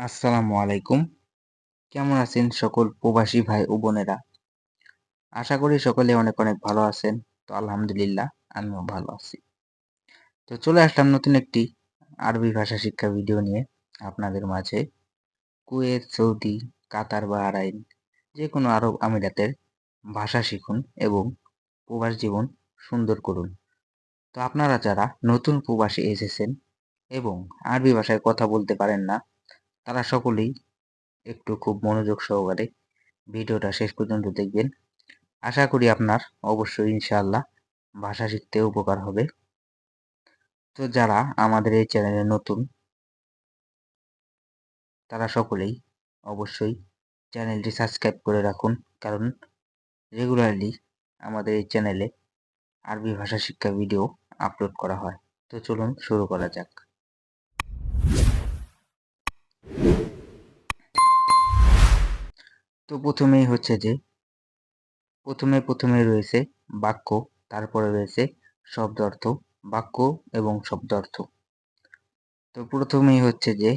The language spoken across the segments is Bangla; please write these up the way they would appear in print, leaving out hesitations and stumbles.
আসসালামু আলাইকুম। কেমন আছেন সকল প্রবাসী ভাই ও বোনেরা? আশা করি সকলে অনেক অনেক ভালো আছেন। তো আলহামদুলিল্লাহ আমিও ভালো আছি। তো চলে আসলাম নতুন একটি আরবি ভাষা শিক্ষা ভিডিও নিয়ে আপনাদের মাঝে। কুয়েত, সৌদি, কাতার, বাহরাইন যে কোনো আরব আমিরাতের ভাষা শিখুন এবং প্রবাস জীবন সুন্দর করুন। তো আপনারা যারা নতুন প্রবাসে এসেছেন এবং আরবি ভাষায় কথা বলতে পারেন না, তারা সকলেই একটু খুব মনোযোগ সহকারে ভিডিওটা শেষ পর্যন্ত দেখবেন। আশা করি আপনার অবশ্যই ইনশাআল্লাহ ভাষা শিখতে উপকার হবে। তো যারা আমাদের এই চ্যানেলে নতুন, তারা সকলেই অবশ্যই চ্যানেলটি সাবস্ক্রাইব করে রাখুন, কারণ রেগুলারলি আমাদের এই চ্যানেলে আরবি ভাষা শিক্ষা ভিডিও আপলোড করা হয়। তো চলুন শুরু করা যাক। তো প্রথমেই হচ্ছে যে প্রথমে রয়েছে বাক্য, তারপরে রয়েছে শব্দ অর্থ, বাক্য এবং শব্দ অর্থ। তো প্রথমেই হচ্ছে যে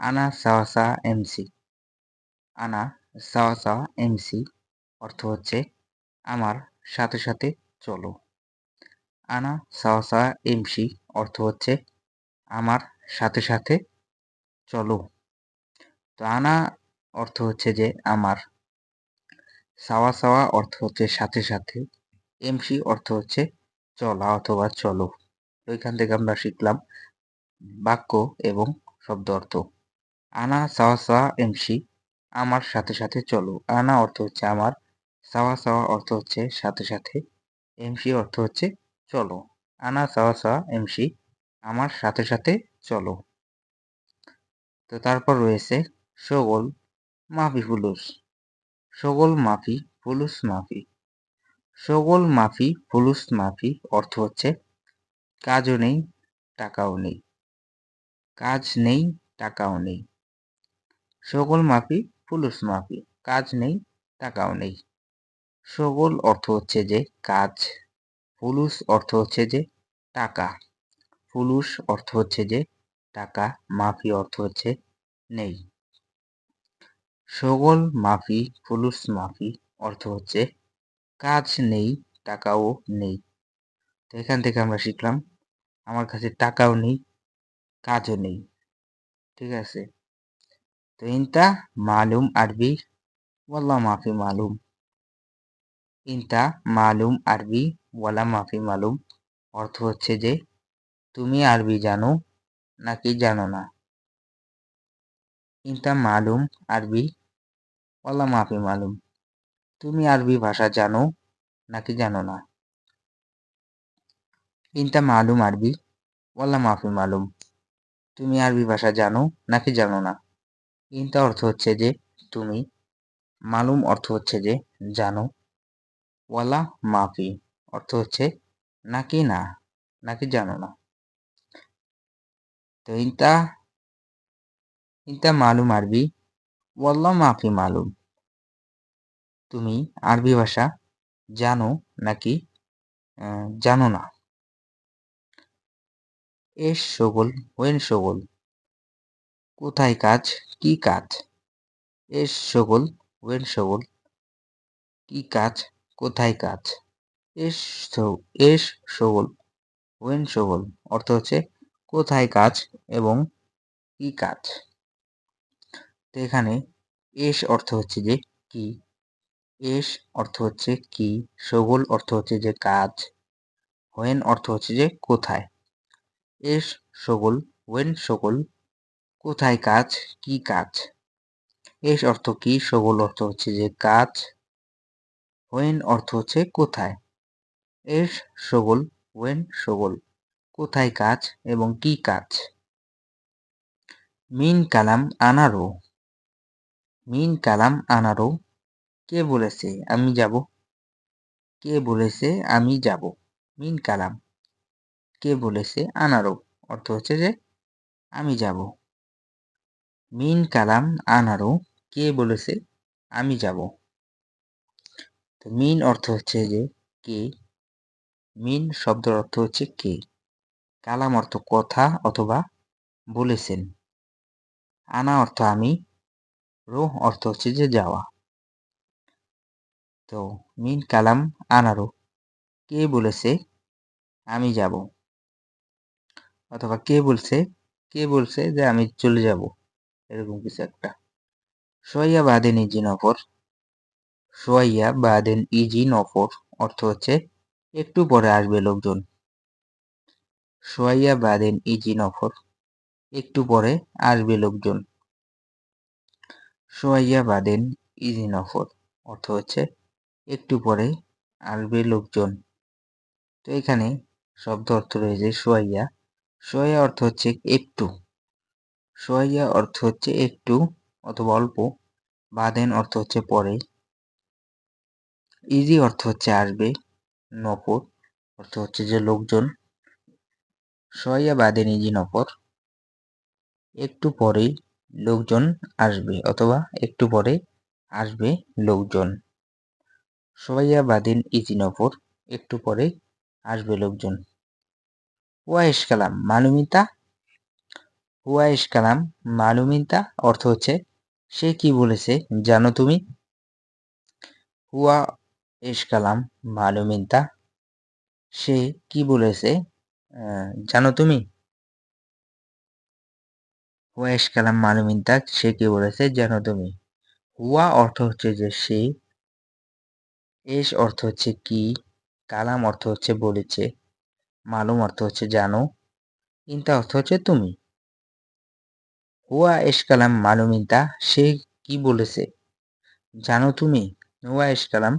আনা সাওয়াসা এমসি। আনা সাওয়াসা এমসি অর্থ হচ্ছে আমার সাথে সাথে চলো। আনা সাওয়াসা এমসি অর্থ হচ্ছে আমার সাথে সাথে চলো। তো আনা অর্থ হচ্ছে যে আমার, সাওয়া সাওয়া অর্থ হচ্ছে সাথে সাথে, এমসি অর্থ হচ্ছে চলা অথবা চলো। তো এখান থেকে আমরা শিখলাম বাক্য এবং শব্দ অর্থ। আনা সাওয়া সাওয়া এমসি, আমার সাথে সাথে চলো। আনা অর্থ হচ্ছে আমার, সাওয়া সাওয়া অর্থ হচ্ছে সাথে সাথে, এমসি অর্থ হচ্ছে চলো। আনা সাওয়া সাওয়া এমসি, আমার সাথে সাথে চলো। তো তারপর রয়েছে শগল মাফি ফুলুস। শগল মাফি ফুলুস মাফি। শগল মাফি ফুলুস মাফি অর্থ হচ্ছে কাজও নেই, টাকাও নেই। কাজ নেই, টাকাও নেই। শগল মাফি ফুলুস মাফি, কাজ নেই, টাকাও নেই। শগল অর্থ হচ্ছে যে কাজ, ফুলুস অর্থ হচ্ছে যে টাকা, ফুলুস অর্থ হচ্ছে যে টাকা, মাফি অর্থ হচ্ছে নেই। শগল মাফি ফুলুস মাফি অর্থ হচ্ছে কাজ নেই, টাকাও নেই। তো এখান থেকে আমরা শিখলাম আমার কাছে টাকাও নেই, কাজও নেই। ঠিক আছে। তো ইনতা মালুম আরবি ওয়াল্লা মাফি মালুম। ইনতা মালুম আরবি ওয়ালা মাফি মালুম অর্থ হচ্ছে যে তুমি আরবি জানো নাকি জানো না। ইনতা মালুম আরবি ওয়ালা মাফি মালুম, তুমি আরবি ভাষা জানো নাকি জানো না। ইনতা মালুম আরবি ওয়ালা মাফি মালুম, তুমি আরবি ভাষা জানো নাকি জানো না। ইনতা অর্থ হচ্ছে যে তুমি, মালুম অর্থ হচ্ছে যে জানো, ওয়ালা মাফি অর্থ হচ্ছে নাকি না, নাকি জানো না। তো ইনতা ইনতা মালুম আরবি ওয়াল্লা মাফি মালুম, তুমি আরবি ভাষা জানো নাকি জানো না। এস শগল ওয়েন শগল, কোথায় কাজ, কি কাজ। এস শগল ওয়েন শগল, কি কাজ, কোথায় কাজ। এস এস শগল ওয়েন শগল অর্থ হচ্ছে কোথায় কাজ এবং কি কাজ। তো এখানে এস অর্থ হচ্ছে যে কি, এস অর্থ হচ্ছে কি, শগল অর্থ হচ্ছে যে কাজ, ওয়েন অর্থ হচ্ছে যে কোথায়। এস শগল ওয়েন শগল, কোথায় কাজ, কি কাজ। এস অর্থ কি, শগল অর্থ হচ্ছে যে কাজ, ওয়েন অর্থ হচ্ছে কোথায়। এস শগল ওয়েন শগল, কোথায় কাজ এবং কি কাজ। মিন কালাম আনারো। মিন কালাম আনারো, কে বলেছে আমি যাব। কে বলেছে আমি যাব। মিন কালাম, কে বলেছে আনারো অর্থ হচ্ছে যে আমি যাব। মিন কালাম আনারো, কে বলেছে আমি যাব। তো মিন অর্থ হচ্ছে যে কে, মিন শব্দের অর্থ হচ্ছে কে, কালাম অর্থ কথা অথবা বলেছেন, আনা অর্থ আমি, রোহ অর্থ হচ্ছে যে যাওয়া। তো মিন কালাম আনারো, কে বলেছে আমি যাব, অথবা কে বলছে যে আমি চলে যাব, এরকম কিছু একটা। সোয়াইয়া বাদেন ইজি নফর, সোয়াইয়া বাদেন ইজি নফর অর্থ হচ্ছে একটু পরে আসবে লোকজন। সোয়াইয়া বাদেন ইজি নফর, একটু পরে আসবে লোকজন। সোয়াইয়া বাদেন ইজি নফর অর্থ হচ্ছে একটু পরে আসবে লোকজন। তো এখানে শব্দ অর্থ রয়েছে সোয়াইয়া। সোয়াইয়া অর্থ হচ্ছে একটু, সোয়াইয়া অর্থ হচ্ছে একটু অথবা অল্প, বাদেন অর্থ হচ্ছে পরে, ইজি অর্থ হচ্ছে আসবে, নফর অর্থ হচ্ছে যে লোকজন। সোয়াইয়া বাদেন ইজি নফর, একটু পরেই লোকজন আসবে অথবা একটু পরে আসবে লোকজন। সোয়াইয়া বাদেন ইজি নফর, একটু পরে আসবে লোকজন। ওয়াইশ কালাম মালুমিতা, ওয়াইশ কালাম মালুমিতা অর্থ হচ্ছে সে কি বলেছে জানো তুমি। হুয়া ইশ কালাম মালুমিতা, সে কি বলেছে জানো তুমি। হুয়া ইশ কালাম মালুমিতা, সে কি বলেছে জানো তুমি। হুয়া অর্থ হচ্ছে যে সে, এস অর্থ হচ্ছে কি, কালাম অর্থ হচ্ছে বলেছে, মালুম অর্থ হচ্ছে জানো, ইনতা অর্থ হচ্ছে তুমি। হুয়া ইশ কালাম মালুমিতা, সে কি বলেছে জানো তুমি। হুয়া ইশ কালাম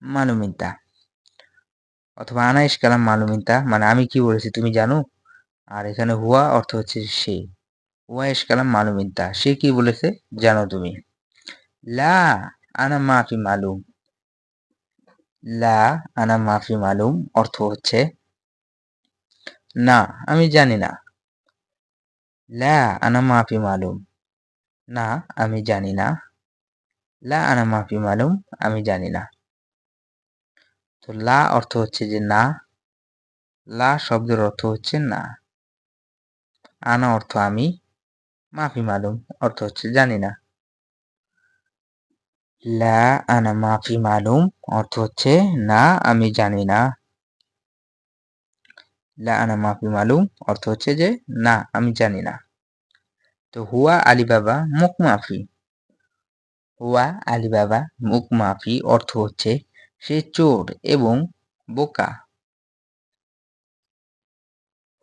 মালুমিতা, অথবা আনা ইশ কালাম মালুমিতা মানে আমি কি বলেছি তুমি জানো। আর এখানে হুয়া অর্থ হচ্ছে সে। হুয়া ইশ কালাম মালুমিতা, সে কি বলেছে জানো তুমি। লা আনা মাফি মালুম, লা আনা মাফি মালুম অর্থ হচ্ছে না আমি জানি না। লা আনা মাফি মালুম, না আমি জানি না। লা আনা মাফি মালুম, আমি জানি না। তো লা অর্থ হচ্ছে যে না, লা শব্দের অর্থ হচ্ছে না। আনা অর্থ আমি, মাফি মালুম অর্থ হচ্ছে জানি না। লা আনা মাফি মালুম অর্থ হচ্ছে না আমি জানি না। লা আনা মাফি মালুম অর্থ হচ্ছে যে না আমি জানি না। তো হুয়া আলী বাবা মুখ মাফি, হুয়া আলী বাবা মুখ মাফি অর্থ হচ্ছে সে চোর এবং বোকা।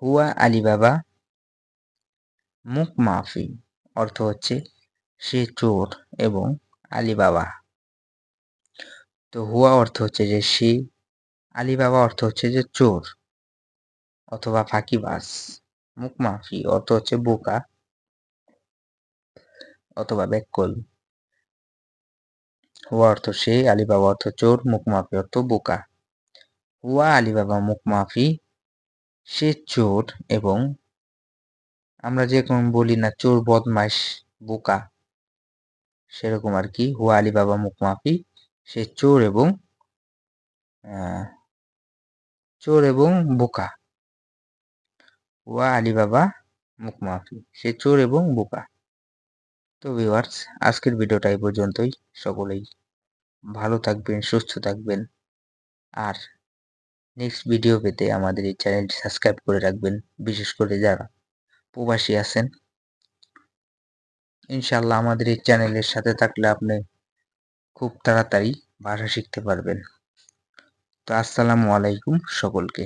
হুয়া আলী বাবা মুখ মাফি অর্থ হচ্ছে সে চোর এবং আলী বাবা। তো হুয়া অর্থ হচ্ছে যে সে, আলী বাবা অর্থ হচ্ছে যে চোর অথবা ফাঁকিবাজ, মুখ মাফি অর্থ হচ্ছে বোকা অথবা ব্যাককল। হুয়া অর্থ সে, আলী বাবা অর্থ চোর, মুখ মাফি অর্থ বোকা। হুয়া আলী বাবা মুখ মাফি, সে চোর এবং, আমরা যেরকম বলি না চোর বদমাইশ বোকা, সেরকম আর কি। হুয়া আলী বাবা মুখ মাফি, সে চোর এবং বোকা। হুয়া আলী বাবা মুখ মাফি, সে চোর এবং বোকা। তো ভিউয়ার্স, আজকের ভিডিওটা এই পর্যন্তই। সকলেই ভালো থাকবেন, সুস্থ থাকবেন। আর নেক্সট ভিডিও পেতে আমাদের এই চ্যানেলটি সাবস্ক্রাইব করে রাখবেন, বিশেষ করে যারা প্রবাসী আছেন। ইনশাআল্লাহ আমাদের এই চ্যানেলের সাথে থাকলে আপনি খুব তাড়াতাড়ি ভাষা শিখতে পারবেন। তো আসসালামু আলাইকুম সকলকে।